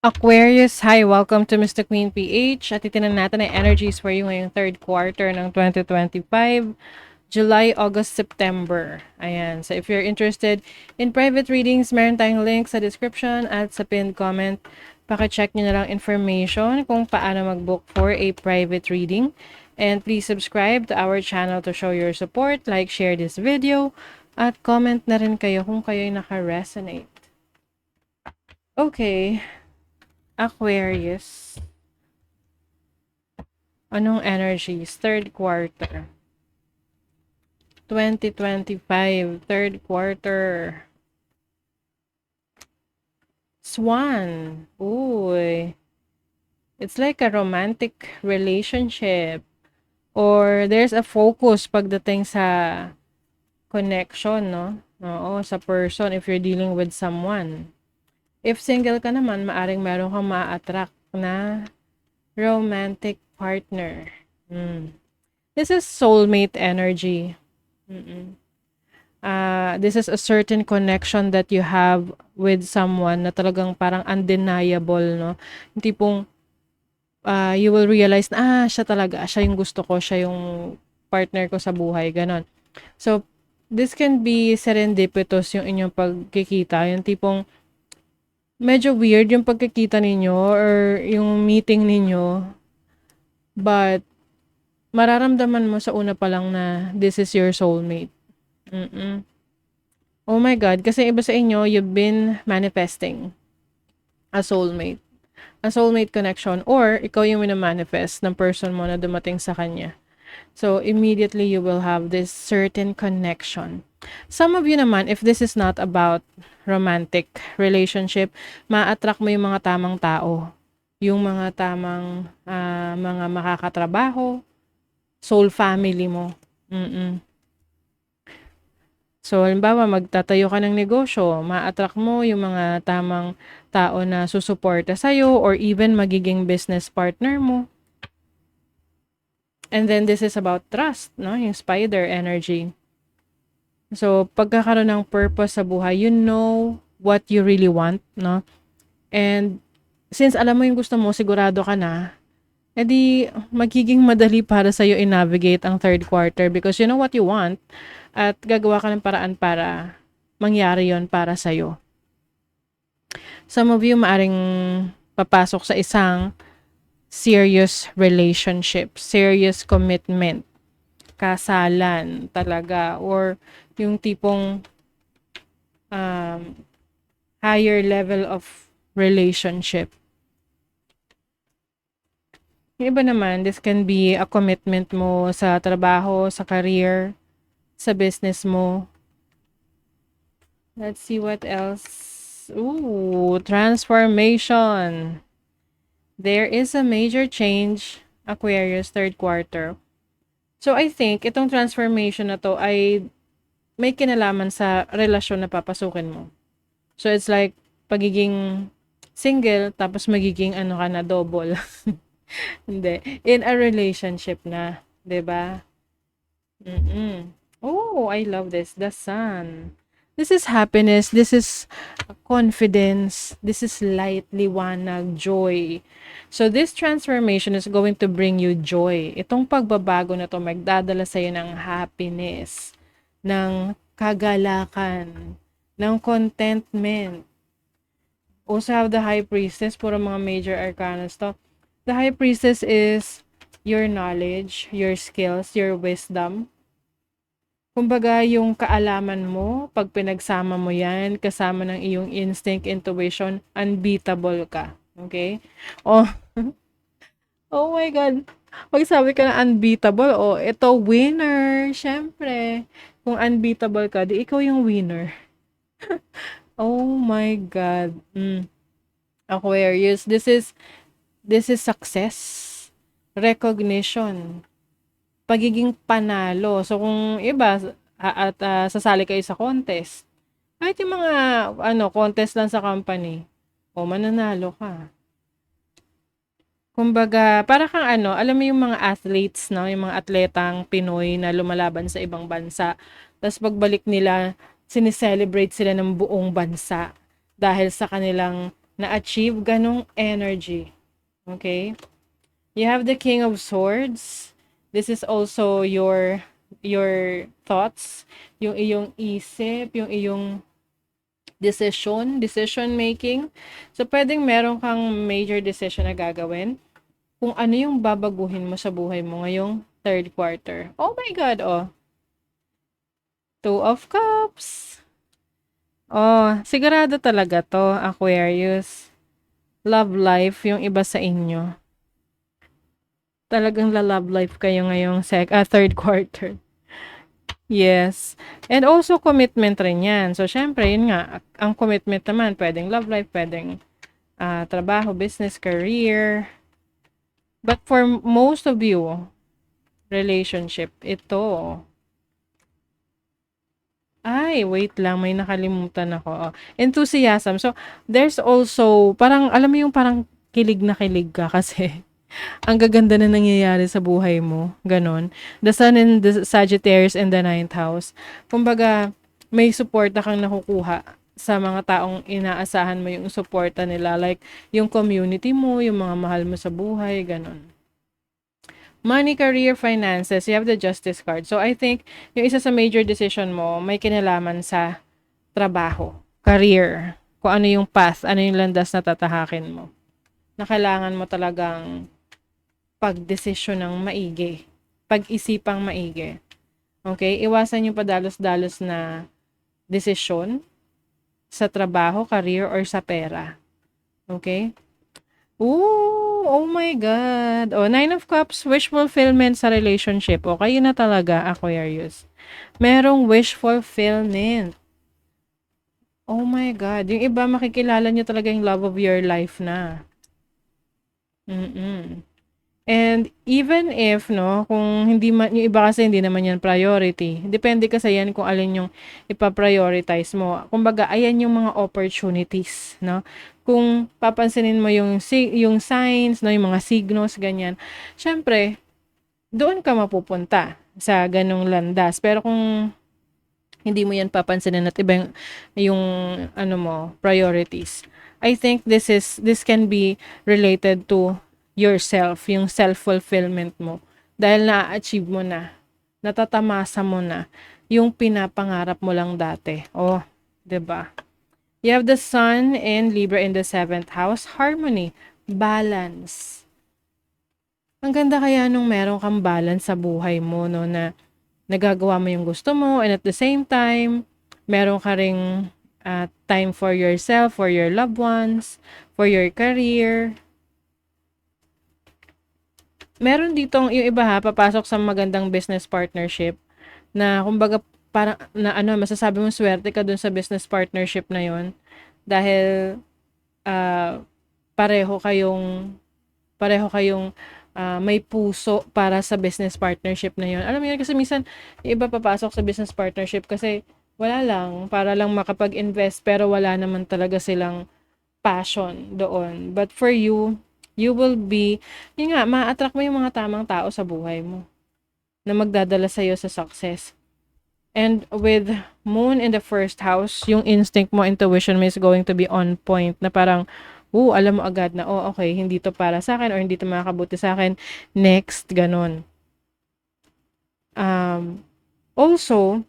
Aquarius, hi! Welcome to Mr. Queen PH at itinan natin ang energies for you ngayong third quarter ng 2025, July, August, September. Ayan. So if you're interested in private readings, meron tayong link sa description at sa pinned comment. Pakicheck nyo na lang information kung paano mag-book for a private reading. And please subscribe to our channel to show your support, like, share this video, at comment na rin kayo kung kayo'y naka-resonate. Okay. Aquarius. Anong energies? Third quarter. 2025. Third quarter. Swan. Uy. It's like a romantic relationship. Or there's a focus pagdating sa connection, no? Oo, sa person if you're dealing with someone. If single ka naman, maaring meron kang ma-attract na romantic partner. This is soulmate energy. This is a certain connection that you have with someone na talagang parang undeniable, no? Yung tipong you will realize na siya talaga, siya yung gusto ko, siya yung partner ko sa buhay, ganon. So, this can be serendipitous yung inyong pagkikita, yung tipong medyo weird yung pagkikita ninyo or yung meeting ninyo, but mararamdaman mo sa una pa lang na this is your soulmate. Oh my God, kasi iba sa inyo, you've been manifesting a soulmate. A soulmate connection or ikaw yung wina-manifest ng person mo na dumating sa kanya. So, immediately you will have this certain connection. Some of you naman, if this is not about romantic relationship, ma-attract mo yung mga tamang tao. Yung mga tamang mga makakatrabaho, soul family mo. So, halimbawa, magtatayo ka ng negosyo, ma-attract mo yung mga tamang tao na susuporta sa'yo or even magiging business partner mo. And then, this is about trust, no? Yung spider energy. So, pagkakaroon ng purpose sa buhay, you know what you really want, no? And, since alam mo yung gusto mo, sigurado ka na, edi magiging madali para sa'yo i-navigate ang third quarter because you know what you want at gagawa ka ng paraan para mangyari yon para sa'yo. Some of you maaring papasok sa isang serious relationship, serious commitment, kasalan talaga, or yung tipong higher level of relationship. Yung iba naman, this can be a commitment mo sa trabaho, sa career, sa business mo. Let's see what else. Ooh, transformation. There is a major change, Aquarius, third quarter. So, I think, itong transformation na to ay may kinalaman sa relasyon na papasukin mo. So, it's like, pagiging single, tapos magiging ano ka na, double. Hindi. In a relationship na. 'Di ba? Oh, I love this. The sun. This is happiness. This is confidence. This is light, liwanag, joy. So this transformation is going to bring you joy. Itong pagbabago na to magdadala sa'yo ng happiness, ng kagalakan, ng contentment. Also have the High Priestess, puro mga major arcanas to. The High Priestess is your knowledge, your skills, your wisdom. Kumbaga, yung kaalaman mo, pag pinagsama mo yan, kasama ng iyong instinct, intuition, unbeatable ka. Okay? Oh, oh my God. Pag sabi ka na unbeatable, oh, ito, winner. Syempre. Kung unbeatable ka, di ikaw yung winner. Oh my God. Aquarius, this is success, recognition, pagiging panalo. So kung iba sasali kayo sa contest, kahit yung mga contest lang sa company, mananalo ka. Kumbaga, para kang alam mo yung mga athletes, no? Yung mga atletang Pinoy na lumalaban sa ibang bansa. Tapos pagbalik nila, sineselebrate sila ng buong bansa dahil sa kanilang na-achieve, ganong energy. Okay? You have the King of Swords. This is also your thoughts, yung iyong isip, yung iyong decision making. So, pwedeng meron kang major decision na gagawin kung ano yung babaguhin mo sa buhay mo ngayong third quarter. Oh my God, oh. Two of Cups. Oh, sigurado talaga to, Aquarius. Love life, yung iba sa inyo. Talagang la-love life kayo ngayong third quarter. Yes. And also commitment rin yan. So, syempre, yun nga, ang commitment naman, pwedeng love life, pwedeng trabaho, business, career. But for most of you, relationship, ito. Ay, wait lang, may nakalimutan ako. Oh. Enthusiasm. So, there's also, parang, alam mo yung parang kilig na kilig ka kasi ang gaganda na nangyayari sa buhay mo. Ganon. The Sun and the Sagittarius in the 9th house. Kumbaga, may suporta kang nakukuha sa mga taong inaasahan mo yung suporta nila. Like, yung community mo, yung mga mahal mo sa buhay, ganon. Money, career, finances, you have the Justice card. So, I think, yung isa sa major decision mo, may kinalaman sa trabaho, career, kung ano yung path, ano yung landas na tatahakin mo. Na kailangan mo talagang pagdesisyon ng maigi, pag-isipang maigi. Okay? Iwasan yung padalos-dalos na desisyon sa trabaho, career, or sa pera. Okay? Ooh, oh my God. Oh, Nine of Cups, wish fulfillment sa relationship. O, kayo na talaga, Aquarius. Merong wish fulfillment. Oh my God. Yung iba, makikilala nyo talaga yung love of your life na. And even if, no, kung hindi man, yung iba kasi hindi naman yan priority. Depende kasi yan kung alin yung ipaprioritize mo. Kumbaga, ayan yung mga opportunities, no? Kung papansinin mo yung signs, no, yung mga signos, ganyan. Syempre, doon ka mapupunta sa ganong landas. Pero kung hindi mo yan papansinin at iba yung ano mo, priorities. I think this can be related to yourself, yung self-fulfillment mo. Dahil na-achieve mo na, natatamasa mo na, yung pinapangarap mo lang dati. Oh, 'di ba? You have the Sun and Libra in the 7th house. Harmony, balance. Ang ganda kaya nung meron kang balance sa buhay mo, no, na nagagawa mo yung gusto mo and at the same time, meron ka ring time for yourself, for your loved ones, for your career. Meron ditong yung iba ha, papasok sa magandang business partnership na kumbaga parang na ano, masasabi mo swerte ka dun sa business partnership na yon dahil ah, pareho kayong may puso para sa business partnership na yon. Alam mo yun, kasi minsan yung iba papasok sa business partnership kasi wala lang, para lang makapag-invest pero wala naman talaga silang passion doon. But for you, you will be, yun nga, ma-attract mo yung mga tamang tao sa buhay mo na magdadala sa'yo sa success. And with moon in the first house, yung instinct mo, intuition mo is going to be on point na parang, alam mo agad na, okay, hindi to para sa akin or hindi to makakabuti sa akin. Next, ganon. Also,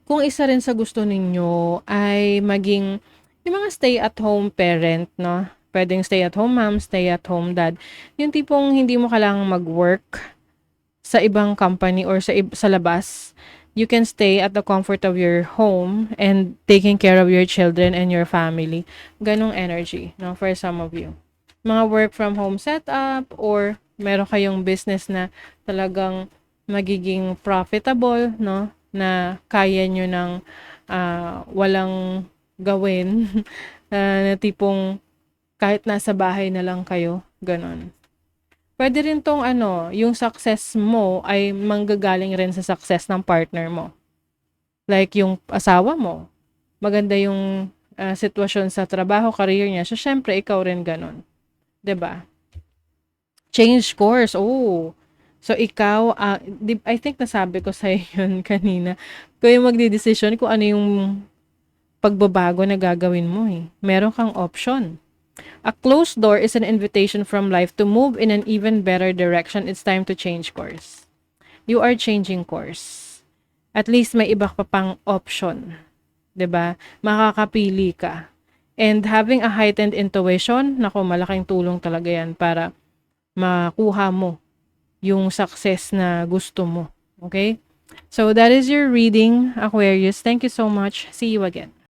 kung isa rin sa gusto ninyo ay maging yung mga stay-at-home parent, no? Pwedeng stay-at-home mom, stay-at-home dad. Yung tipong hindi mo kailangang mag-work sa ibang company or sa labas. You can stay at the comfort of your home and taking care of your children and your family. Ganong energy, no? For some of you. Mga work from home setup or meron kayong business na talagang magiging profitable, no? Na kaya nyo ng walang gawin. Na tipong kahit nasa bahay na lang kayo. Ganon. Pwede rin tong yung success mo ay manggagaling rin sa success ng partner mo. Like yung asawa mo. Maganda yung sitwasyon sa trabaho, career niya. So, syempre, ikaw rin ganon. 'Di ba? Change course. Oh. So, ikaw, I think nasabi ko sa yun kanina. Kung yung magdidesisyon kung ano yung pagbabago na gagawin mo eh. Meron kang option. A closed door is an invitation from life to move in an even better direction. It's time to change course. You are changing course. At least may iba pa pang option. 'Di ba? Makakapili ka. And having a heightened intuition, nako, malaking tulong talaga yan para makuha mo yung success na gusto mo. Okay? So that is your reading, Aquarius. Thank you so much. See you again.